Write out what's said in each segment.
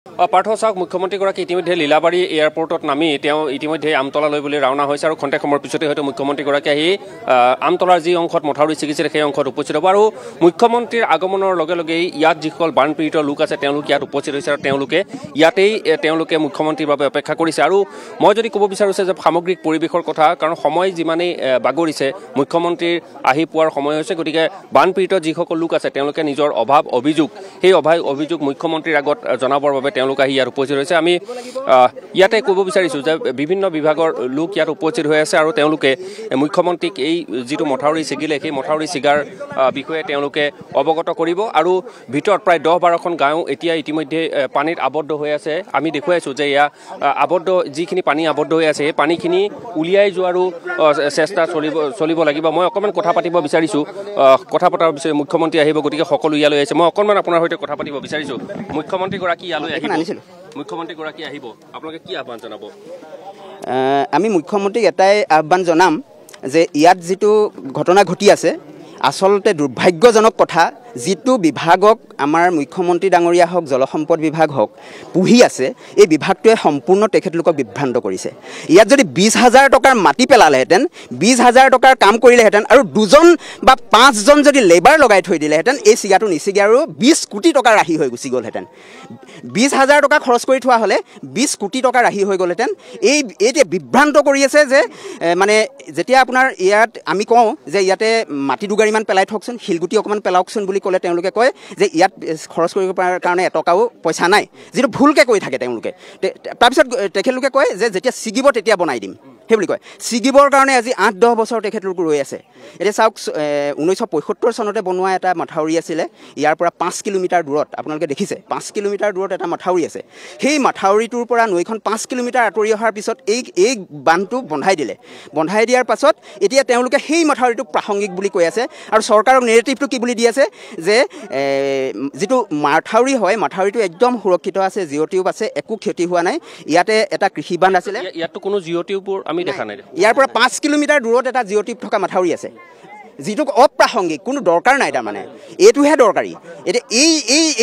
পাৰ্থ চাওক মুখ্যমন্ত্ৰীগৰাকী ইতিমধ্যে লীলাবাৰী এয়াৰপৰ্টত নামি তেওঁ ইতিমধ্যে আমতলালৈ বুলি ৰাওনা হৈছে আৰু খন্তেক সময়ৰ পিছতে হয়তো মুখ্যমন্ত্ৰীগৰাকী আহি আমতলাৰ যি অংশত মথাউৰি ছিগিছিল সেই অংশত উপস্থিত হ'ব আৰু মুখ্যমন্ত্ৰীৰ আগমনৰ লগে লগেই ইয়াত যিসকল বানপীড়িত লোক আছে তেওঁলোক ইয়াত উপস্থিত হৈছে আৰু তেওঁলোকে মুখ্যমন্ত্ৰীৰ বাবে অপেক্ষা কৰিছে আৰু মই যদি ক'ব বিচাৰিছে যে সামগ্ৰিক পৰিৱেশৰ কথা কাৰণ সময় যিমানেই বাগৰিছে মুখ্যমন্ত্ৰীৰ আহি পোৱাৰ সময় হৈছে গতিকে বানপীড়িত যিসকল লোক আছে তেওঁলোকে নিজৰ সেই অভিযোগ মুখ্যমন্ত্ৰীৰ আগত জনাবৰ বাবে তেওঁলোক আহি ইয়াত উপস্থিত হৈছে আমি ইয়াতে ক'ব বিচাৰিছোঁ যে বিভিন্ন বিভাগৰ লোক ইয়াত উপস্থিত হৈ আছে আৰু তেওঁলোকে মুখ্যমন্ত্ৰীক এই যিটো মথাউৰি ছিগিলে সেই মথাউৰি ছিগাৰ বিষয়ে তেওঁলোকে অৱগত কৰিব আৰু ভিতৰত প্ৰায় 10-12খন গাঁও এতিয়া ইতিমধ্যে পানীত আবদ্ধ হৈ আছে আমি দেখুৱাইছোঁ যে এয়া যিখিনি পানী আবদ্ধ হৈ আছে সেই পানীখিনি উলিয়াই যোৱাৰো চেষ্টা চলিব লাগিব মই অকণমান কথা পাতিব বিচাৰিছোঁ মুখ্যমন্ত্ৰী আহিব গতিকে সকলো ইয়ালৈ আহিছে মই অকণমান আপোনাৰ সৈতে কথা পাতিব বিচাৰিছোঁ মুখ্যমন্ত্ৰীগৰাকী ইয়ালৈ আহিব মুখ্যমন্ত্ৰীগৰাকী আহিব আপোনালোকে কি আহ্বান জনাব আমি মুখ্যমন্ত্ৰীক এটাই আহ্বান জনাম যে ইয়াত যিটো ঘটনা ঘটি আছে আচলতে দুৰ্ভাগ্যজনক কথা যিটো বিভাগক আমাৰ মুখ্যমন্ত্ৰী ডাঙৰীয়া হওক জলসম্পদ বিভাগ হওক পুহি আছে এই বিভাগটোৱে সম্পূৰ্ণ তেখেতলোকক বিভ্ৰান্ত কৰিছে ইয়াত যদি 20,000 টকাৰ মাটি পেলালেহেঁতেন 20,000 টকাৰ কাম কৰিলেহেঁতেন আৰু 2জন বা 5জন যদি লেবাৰ লগাই থৈ দিলেহেঁতেন এই চিগাটো নিচিগে আৰু 20 কোটি টকা ৰাহি হৈ গুচি গ'লহেঁতেন 20,000 টকা খৰচ কৰি থোৱা হ'লে 20 কোটি টকা ৰাহি হৈ গ'লহেঁতেন এইটোৱে বিভ্ৰান্ত কৰি আছে যে মানে যেতিয়া আপোনাৰ ইয়াত আমি কওঁ যে ইয়াতে মাটি দুগাড়ীমান পেলাই থওকচোন শিলগুটি অকণমান পেলাওকচোন বুলি ক'লে তেওঁলোকে কয় যে ইয়াত খৰচ কৰিব পৰাৰ কাৰণে এটকাও পইচা নাই যিটো ভুলকৈ কৈ থাকে তেওঁলোকে তাৰপিছত তেখেতলোকে কয় যে যেতিয়া ছিগিব তেতিয়া বনাই দিম সেই বুলি কয় ছিগিবৰ কাৰণে আজি 8-10 বছৰ তেখেতলোক ৰৈ আছে এতিয়া চাওক 1975 চনতে বনোৱা এটা মথাউৰি আছিলে ইয়াৰ পৰা 5 কিলোমিটাৰ দূৰত আপোনালোকে দেখিছে 5 কিলোমিটাৰ দূৰত এটা মথাউৰি আছে সেই মথাউৰিটোৰ পৰা নৈখন 5 কিলোমিটাৰ আঁতৰি অহাৰ পিছত এই বান্ধটো বন্ধাই দিয়াৰ পাছত এতিয়া তেওঁলোকে সেই মথাউৰিটোক প্ৰাসংগিক বুলি কৈ আছে আৰু চৰকাৰক নেৰেটিভটো কি বুলি দি আছে যে যিটো মথাউৰি হয় মথাউৰিটো একদম সুৰক্ষিত আছে জিঅ' টিউব আছে একো ক্ষতি হোৱা নাই ইয়াতে এটা কৃষি বান্ধ আছিলে ইয়াততো কোনো জিঅ' টিউবৰ আমি দেখা নাই ইয়াৰ পৰা 5 কিলোমিটাৰ দূৰত এটা জিঅ' টিউব থকা মথাউৰি আছে যিটো অপ্ৰাসংগিক কোনো দৰকাৰ নাই তাৰমানে এইটোহে দৰকাৰী এতিয়া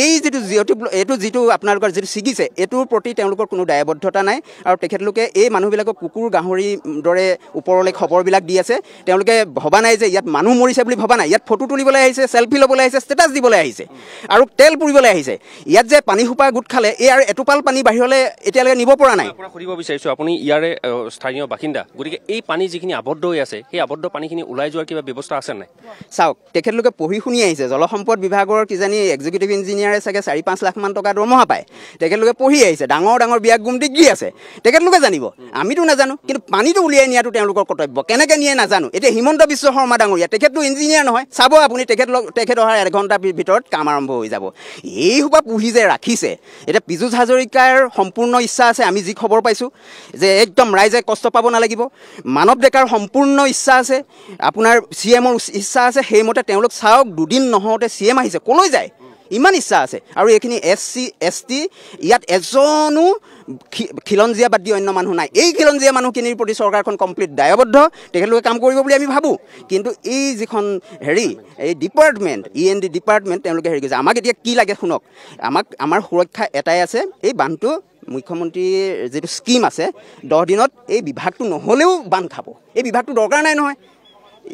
এই যিটো জিঅ' টিউব এইটো যিটো আপোনালোকৰ যিটো ছিগিছে এইটোৰ প্ৰতি তেওঁলোকৰ কোনো দায়বদ্ধতা নাই আৰু তেখেতলোকে এই মানুহবিলাকক কুকুৰ গাহৰি দৰে ওপৰলৈ খবৰবিলাক দি আছে তেওঁলোকে ভবা নাই যে ইয়াত মানুহ মৰিছে বুলি ভবা নাই ইয়াত ফটো তুলিবলৈ আহিছে চেলফি ল'বলৈ আহিছে ষ্টেটাছ দিবলৈ আহিছে আৰু তেল পুৰিবলৈ আহিছে ইয়াত যে পানীসোপা গোট খালে এই আৰু এটোপাল পানী বাহিৰলৈ এতিয়ালৈকে নিব পৰা নাই সুধিব বিচাৰিছোঁ আপুনি ইয়াৰে স্থানীয় বাসিন্দা গতিকে এই পানী যিখিনি আবদ্ধ হৈ আছে সেই আবদ্ধ পানীখিনি ওলাই যোৱাৰ কিবা ব্যৱস্থা আছে নাই চাওক তেখেতলোকে পঢ়ি শুনি আহিছে জলসম্পদ বিভাগৰ কিজানি এক্সিকিউটিভ ইঞ্জিনিয়াৰে চাগে 4-5 লাখ মান টকা দৰমহা পায় তেখেতলোকে পঢ়ি আহিছে ডাঙৰ বিয়াগুম ডিগ্ৰী আছে তেখেতলোকে জানিব আমিতো নাজানো কিন্তু পানীটো উলিয়াই নিয়াটো তেওঁলোকৰ কৰ্তব্য কেনেকৈ নিয়ে নাজানো এতিয়া হিমন্ত বিশ্ব শৰ্মা ডাঙৰীয়া তেখেতটো ইঞ্জিনিয়াৰ নহয় চাব আপুনি তেখেত অহাৰ 1 ঘণ্টাৰ ভিতৰত কাম আৰম্ভ হৈ যাব এই সোপা পুহি যে ৰাখিছে এতিয়া পীযুষ হাজৰিকাৰ সম্পূৰ্ণ ইচ্ছা আছে আমি যি খবৰ পাইছোঁ যে একদম ৰাইজে কষ্ট পাব নালাগিব মানৱ ডেকাৰ সম্পূৰ্ণ ইচ্ছা আছে আপোনাৰ CMৰ ইচ্ছা আছে সেইমতে তেওঁলোক চাওক 2 দিন নহওঁতে CM আহিছে ক'লৈ যায় ইমান ইচ্ছা আছে আৰু এইখিনি SC ST ইয়াত এজনো খিলঞ্জীয়া বাদ দি অন্য মানুহ নাই এই খিলঞ্জীয়া মানুহখিনিৰ প্ৰতি চৰকাৰখন কমপ্লিট দায়বদ্ধ তেখেতলোকে কাম কৰিব বুলি আমি ভাবোঁ কিন্তু এই যিখন এই ডিপাৰ্টমেণ্ট END ডিপাৰ্টমেণ্ট তেওঁলোকে কৰিছে আমাক এতিয়া কি লাগে শুনক আমাৰ সুৰক্ষা এটাই আছে এই বান্ধটো মুখ্যমন্ত্ৰীৰ যিটো স্কিম আছে 10 দিনত এই বিভাগটো নহ'লেও বান্ধ খাব এই বিভাগটো দৰকাৰ নাই নহয়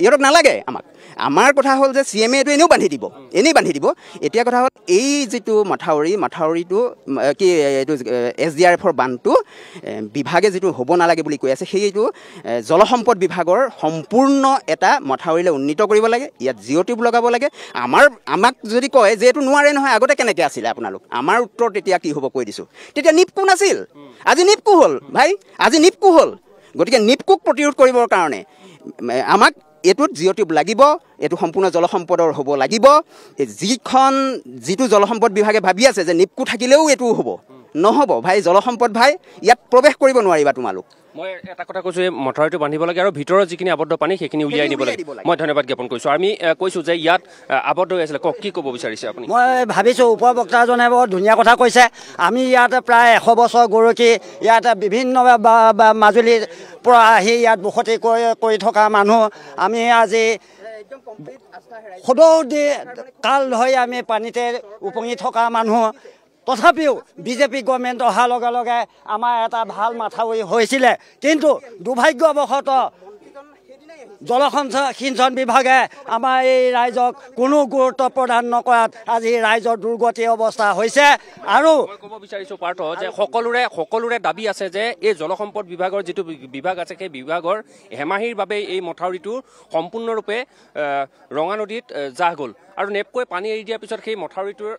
ইহঁতক নালাগে আমাৰ কথা হ'ল যে CMA এইটো এনেই বান্ধি দিব এতিয়া কথা হ'ল এই যিটো মথাউৰিটো কি এইটো SDRFৰ বান্ধটো বিভাগে যিটো হ'ব নালাগে বুলি কৈ আছে সেইটো জলসম্পদ বিভাগৰ সম্পূৰ্ণ এটা মথাউৰিলৈ উন্নীত কৰিব লাগে ইয়াত জিঅ' টিউব লগাব লাগে আমাক যদি কয় যে এইটো নোৱাৰে নহয় আগতে কেনেকৈ আছিলে আপোনালোক আমাৰ উত্তৰ তেতিয়া কি হ'ব কৈ দিছোঁ তেতিয়া নিপকো নাছিল আজি নিপকো হ'ল ভাই আজি নিপকো হ'ল গতিকে নিপকোক প্ৰতিৰোধ কৰিবৰ কাৰণে আমাক এইটোত জিঅ' টিউব লাগিব এইটো সম্পূৰ্ণ জলসম্পদৰ হ'ব লাগিব যিটো জলসম্পদ বিভাগে ভাবি আছে যে নিপকো থাকিলেও এইটো হ'ব নহ'ব ভাই জলসম্পদ ভাই ইয়াত প্ৰৱেশ কৰিব নোৱাৰিবা তোমালোক মই এটা কথা কৈছোঁ মথাউৰিটো বান্ধিব লাগে আৰু ভিতৰৰ যিখিনি আবদ্ধ পানী সেইখিনি উলিয়াই দিব লাগে মই ধন্যবাদ জ্ঞাপন কৰিছোঁ আমি কৈছোঁ যে ইয়াত আবদ্ধ হৈ আছিলে কি ক'ব বিচাৰিছে আপুনি মই ভাবিছোঁ উপবক্তাজনে বৰ ধুনীয়া কথা কৈছে আমি ইয়াত প্ৰায় 100 বছৰ গৰকী ইয়াত বিভিন্ন মাজুলীৰ পৰা আহি ইয়াত বসতি কৰি থকা মানুহ আমি আজি সদৌ কাল ধৰি আমি পানীতে উপঙি থকা মানুহ তথাপিও বিজেপি গভৰ্ণমেণ্ট অহাৰ লগে লগে আমাৰ এটা ভাল মাথাউৰি হৈছিলে কিন্তু দুৰ্ভাগ্যবশতঃ জলসিঞ্চন বিভাগে আমাৰ এই ৰাইজক কোনো গুৰুত্ব প্ৰদান নকৰাত আজি ৰাইজৰ দুৰ্গতি অৱস্থা হৈছে আৰু ক'ব বিচাৰিছোঁ পাৰ্থ যে সকলোৰে দাবী আছে যে এই জলসম্পদ বিভাগৰ যিটো বিভাগ আছে সেই বিভাগৰ হেমাহিৰ বাবে এই মথাউৰিটো সম্পূৰ্ণৰূপে ৰঙা নদীত জাহ গ'ল আৰু নেপকৈ পানী এৰি দিয়াৰ পিছত সেই মথাউৰিটোৰ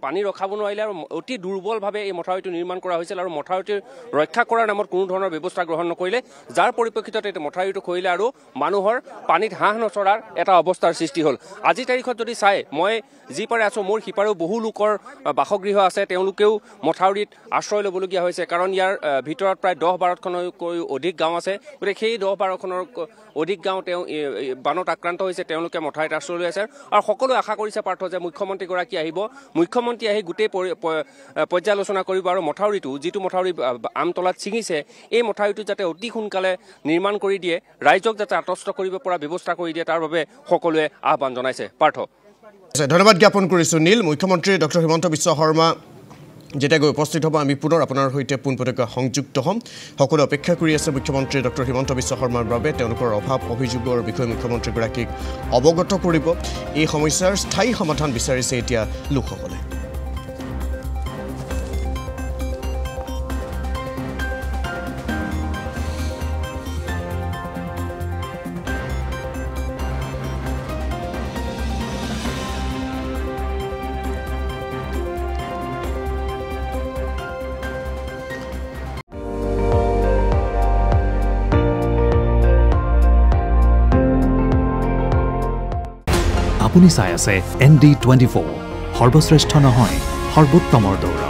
পানী ৰখাব নোৱাৰিলে আৰু অতি দুৰ্বলভাৱে এই মথাউৰিটো নিৰ্মাণ কৰা হৈছিল আৰু মথাউৰিটো ৰক্ষা কৰাৰ নামত কোনো ধৰণৰ ব্যৱস্থা গ্ৰহণ নকৰিলে যাৰ পৰিপ্ৰেক্ষিতত এই মথাউৰিটো খহিলে আৰু মানুহৰ পানীত হাঁহ নচৰাৰ এটা অৱস্থাৰ সৃষ্টি হ'ল আজিৰ তাৰিখত যদি চাই মই যি পাৰে আছোঁ মোৰ সিপাৰেও বহু লোকৰ বাসগৃহ আছে তেওঁলোকেও মথাউৰিত আশ্ৰয় ল'বলগীয়া হৈছে কাৰণ ইয়াৰ ভিতৰত প্ৰায় 10-12খনকৈ অধিক গাঁও আছে গতিকে সেই 10-12খনৰ অধিক গাঁও বানত আক্ৰান্ত হৈছে তেওঁলোকে মথাউৰিত আশ্ৰয় লৈ আছে আৰু সকলোৱে আশা কৰিছে পাৰ্থ যে মুখ্যমন্ত্ৰীগৰাকী আহিব মুখ্যমন্ত্ৰী আহি গোটেই পৰ্যালোচনা কৰিব আৰু মথাউৰিটো যিটো মথাউৰি আমতলাত ছিঙিছে এই মথাউৰিটো যাতে অতি সোনকালে নিৰ্মাণ কৰি দিয়ে ৰাইজক যাতে আতষ্ট কৰিব পৰা ব্যৱস্থা কৰি দিয়ে তাৰ বাবে সকলোৱে আহ্বান জনাইছে পাৰ্থ ধন্যবাদ জ্ঞাপন কৰিছোঁ নীল মুখ্যমন্ত্ৰী ডক্টৰ হিমন্ত বিশ্ব শৰ্মা যেতিয়া গৈ উপস্থিত হ'ব আমি পুনৰ আপোনাৰ সৈতে পোনপটীয়াকৈ সংযুক্ত হ'ম সকলো অপেক্ষা কৰি আছে মুখ্যমন্ত্ৰী ডক্টৰ হিমন্ত বিশ্ব শৰ্মাৰ বাবে তেওঁলোকৰ অভাৱ অভিযোগৰ বিষয়ে মুখ্যমন্ত্ৰীগৰাকীক অৱগত কৰিব এই সমস্যাৰ স্থায়ী সমাধান বিচাৰিছে এতিয়া লোকসকলে আপুনি চাই আছে ND24 সৰ্বশ্ৰেষ্ঠ নহয় সৰ্বোত্তমৰ দৌৰ